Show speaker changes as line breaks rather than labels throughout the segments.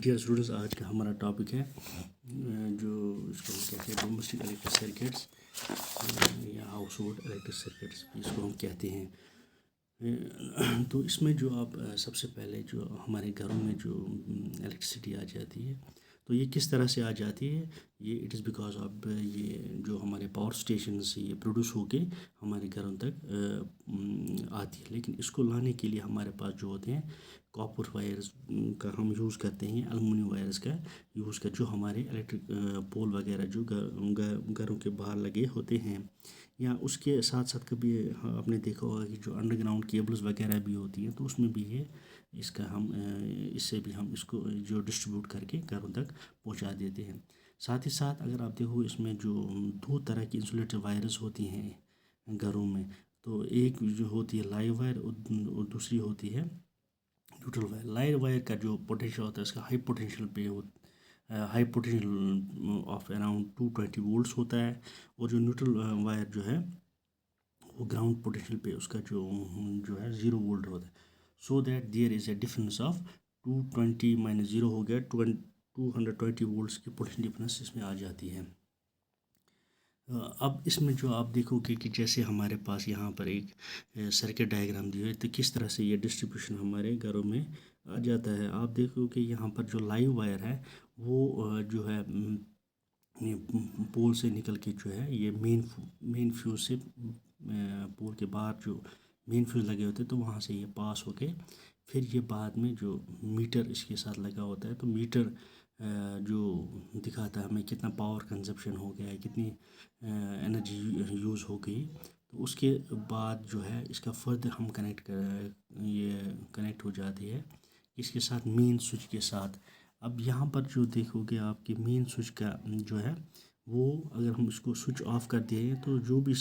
Dear students, آج کا ہمارا ٹاپک ہے جو اس کو ہم کہتے ہیں ڈومیسٹک الیکٹرک سرکٹس یا ہاؤس ہولڈ الیکٹرک سرکٹس اس کو ہم کہتے ہیں۔ تو اس میں جو آپ سب سے پہلے جو ہمارے گھروں میں جو الیکٹریسٹی آ جاتی ہے تو یہ کس طرح سے آ جاتی ہے؟ یہ اٹ از بیکاز آف یہ جو ہمارے پاور اسٹیشن سے یہ پروڈیوس ہو کے ہمارے گھروں تک آتی ہے، لیکن اس کو لانے کے لیے ہمارے پاس جو ہوتے ہیں کاپر وائرز کا ہم یوز کرتے ہیں، الومینیم وائرز کا یوز جو ہمارے الیکٹرک پول وغیرہ جو گھروں کے باہر لگے ہوتے ہیں، یا اس کے ساتھ ساتھ کبھی آپ نے دیکھا ہوگا کہ جو انڈر گراؤنڈ کیبلز وغیرہ بھی ہوتی ہیں تو اس میں بھی یہ اس کا ہم اس سے بھی ہم اس کو جو ڈسٹریبیوٹ کر کے گھروں تک پہنچا دیتے ہیں۔ ساتھ ہی ساتھ اگر آپ دیکھو اس میں جو دو طرح کی انسولیٹر وائرز ہوتی ہیں گھروں میں، تو ایک جو ہوتی ہے لائیو وائر اور دوسری ہوتی ہے نیوٹرل وائر۔ لائیو وائر کا جو پوٹینشیل ہوتا ہے اس کا high potential of around 220 volts ہوتا ہے، اور جو نیوٹرل وائر جو ہے وہ گراؤنڈ پوٹینشیل پہ اس کا جو ہے 0 وولٹ ہوتا ہے، so that there is a difference of 220 minus 0 ہو گیا 220 وولٹس کی پوٹینشیل ڈفرینس اس میں آ جاتی ہے۔ اب اس میں جو آپ دیکھو گے کہ جیسے ہمارے پاس یہاں پر ایک سرکٹ ڈائیگرام دی ہے تو کس طرح سے یہ ڈسٹریبیوشن ہمارے گھروں میں آ جاتا ہے۔ آپ دیکھو کہ یہاں پر جو لائیو وائر ہے وہ جو ہے پول سے نکل کے جو ہے یہ مین فیوز سے پول کے باہر جو مین فیوز لگے ہوتے ہیں تو وہاں سے یہ پاس ہو کے پھر یہ بعد میں جو میٹر اس کے ساتھ لگا ہوتا ہے تو میٹر جو دکھاتا ہے ہمیں کتنا پاور کنزپشن ہو گیا ہے، کتنی انرجی یوز ہو گئی، تو اس کے بعد جو ہے اس کا فردر ہم یہ کنیکٹ ہو جاتی ہے اس کے ساتھ مین سوئچ کے ساتھ۔ اب یہاں پر جو دیکھو گے آپ کی مین سوئچ کا جو ہے وہ اگر ہم اس کو سوئچ آف کر دیں تو جو بھی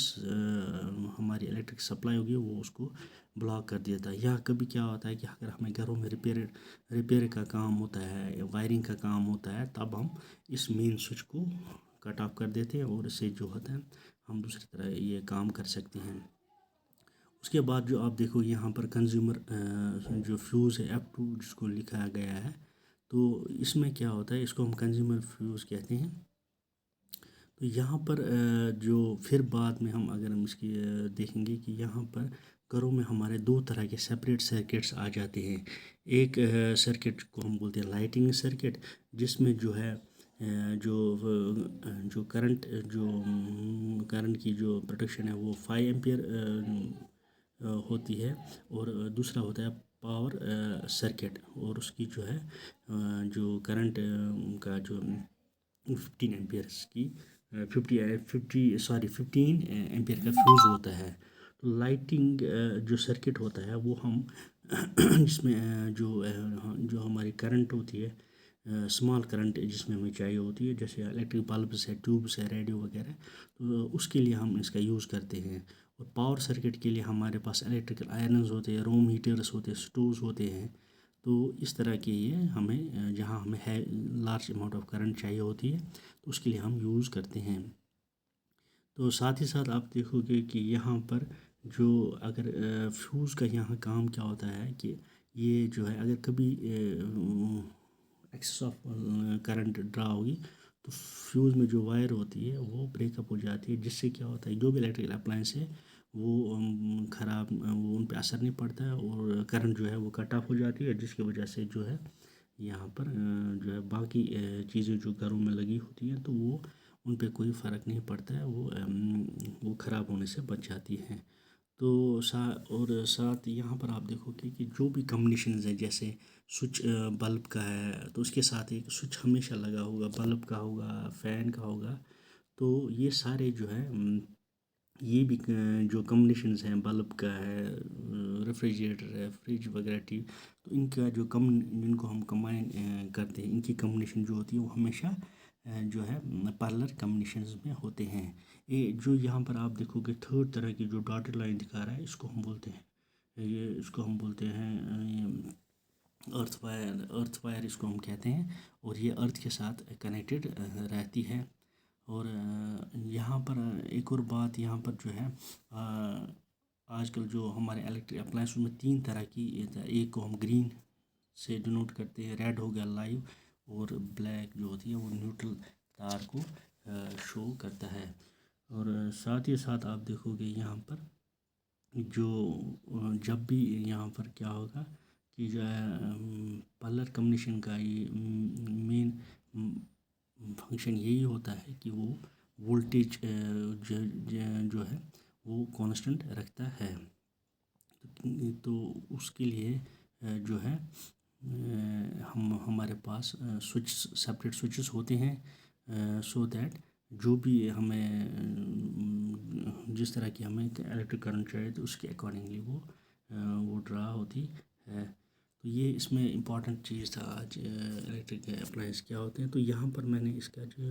ہماری الیکٹرک سپلائی ہوگی وہ اس کو بلاک کر دیتا ہے۔ یا کبھی کیا ہوتا ہے کہ اگر ہمیں گھروں میں ریپیئر کا کام ہوتا ہے، وائرنگ کا کام ہوتا ہے، تب ہم اس مین سوئچ کو کٹ آف کر دیتے ہیں اور اس سے جو ہوتا ہے ہم دوسری طرح یہ کام کر سکتے ہیں۔ اس کے بعد جو آپ دیکھو یہاں پر کنزیومر جو فیوز ہے F2 جس کو لکھا گیا ہے، تو اس میں کیا ہوتا ہے، اس کو ہم کنزیومر فیوز کہتے ہیں۔ تو یہاں پر جو پھر بعد میں اگر ہم اس کی دیکھیں گے کہ یہاں پر گھروں میں ہمارے دو طرح کے سپریٹ سرکٹس آ جاتے ہیں۔ ایک سرکٹ کو ہم بولتے ہیں لائٹنگ سرکٹ، جس میں جو ہے جو کرنٹ کی جو پروڈکشن ہے وہ 5 ایمپیئر ہوتی ہے، اور دوسرا ہوتا ہے پاور سرکٹ، اور اس کی جو ہے جو کرنٹ کا جو 15 ایمپیئرس کی 15 ایمپیئر کا فیوز ہوتا ہے۔ تو لائٹنگ جو سرکٹ ہوتا ہے وہ ہم جس میں جو ہماری کرنٹ ہوتی ہے، اسمال کرنٹ جس میں ہمیں چاہیے ہوتی ہے، جیسے الیکٹرک بلبس ہے، ٹیوبس ہے، ریڈیو وغیرہ، تو اس کے لیے ہم اس کا یوز کرتے ہیں۔ اور پاور سرکٹ کے لیے ہمارے پاس الیکٹریکل آئرنز ہوتے ہیں، روم ہیٹرز ہوتے ہیں، سٹووز ہوتے ہیں، تو اس طرح کے یہ ہمیں جہاں ہمیں لارج اماؤنٹ آف کرنٹ چاہیے ہوتی ہے تو اس کے لیے ہم یوز کرتے ہیں۔ تو ساتھ ہی ساتھ آپ دیکھو گے کہ یہاں پر جو اگر فیوز کا یہاں کام کیا ہوتا ہے کہ یہ جو ہے اگر کبھی ایکسس آف کرنٹ ڈرا ہوگی تو فیوز میں جو وائر ہوتی ہے وہ بریک اپ ہو جاتی ہے، جس سے کیا ہوتا ہے جو بھی الیکٹریکل اپلائنس ہے وہ خراب، وہ ان پہ اثر نہیں پڑتا ہے، اور کرنٹ جو ہے وہ کٹ آف ہو جاتی ہے، جس کی وجہ سے جو ہے یہاں پر جو ہے باقی چیزیں جو گھروں میں لگی ہوتی ہیں تو وہ ان پہ کوئی فرق نہیں پڑتا ہے، وہ خراب ہونے سے بچ جاتی ہیں۔ تو اور ساتھ یہاں پر آپ دیکھو کہ جو بھی کمبینیشنز ہیں، جیسے سوئچ بلب کا ہے تو اس کے ساتھ ایک سوئچ ہمیشہ لگا ہوگا، بلب کا ہوگا، فین کا ہوگا، تو یہ سارے جو ہے یہ بھی جو کمبینیشنز ہیں، بلب کا ہے، ریفریجریٹر ہے، فریج وغیرہ ٹی وی، تو ان کا جن کو ہم کمبائن کرتے ہیں، ان کی کمبینیشن جو ہوتی ہے وہ ہمیشہ جو ہے پارلر کمبینیشنز میں ہوتے ہیں۔ یہ جو یہاں پر آپ دیکھو گے تھرڈ طرح کی جو ڈاٹڈ لائن دکھا رہا ہے، اس کو ہم بولتے ہیں ارتھ وائر اس کو ہم کہتے ہیں، اور یہ ارتھ کے ساتھ کنیکٹڈ رہتی ہے۔ اور یہاں پر ایک اور بات یہاں پر جو ہے آج کل جو ہمارے الیکٹرک اپلائنس میں 3 طرح کی، ایک کو ہم گرین سے ڈینوٹ کرتے ہیں. ریڈ ہو گیا لائیو اور بلیک جو ہوتی ہے وہ نیوٹرل تار کو شو کرتا ہے. اور ساتھ ہی ساتھ آپ دیکھو گے یہاں پر جو جب بھی یہاں پر کیا ہوگا کہ جو ہے پارلر کمبینیشن کا یہ مین فنکشن یہی ہوتا ہے کہ وہ وولٹیج جو ہے وہ کانسٹنٹ رکھتا ہے. تو اس کے لیے جو ہے ہمارے پاس سوئچ سپریٹ سوئچز ہوتے ہیں سو دیٹ جو بھی ہمیں جس طرح کی ہمیں الیکٹرک کرنٹ چاہیے تو اس کے اکارڈنگلی وہ ڈرا ہوتی ہے. تو یہ اس میں امپورٹنٹ چیز تھا آج الیکٹرک اپلائنس کیا ہوتے ہیں. تو یہاں پر میں نے اس کا جو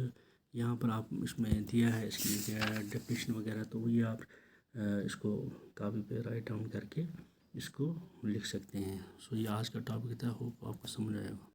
یہاں پر آپ اس میں دیا ہے اس کی ڈیفینیشن وغیرہ, تو یہ آپ اس کو کاپی پہ رائٹ ڈاؤن کر کے اس کو لکھ سکتے ہیں. سو یہ آج کا ٹاپک تھا, ہوپ آپ کو سمجھ آئے گا.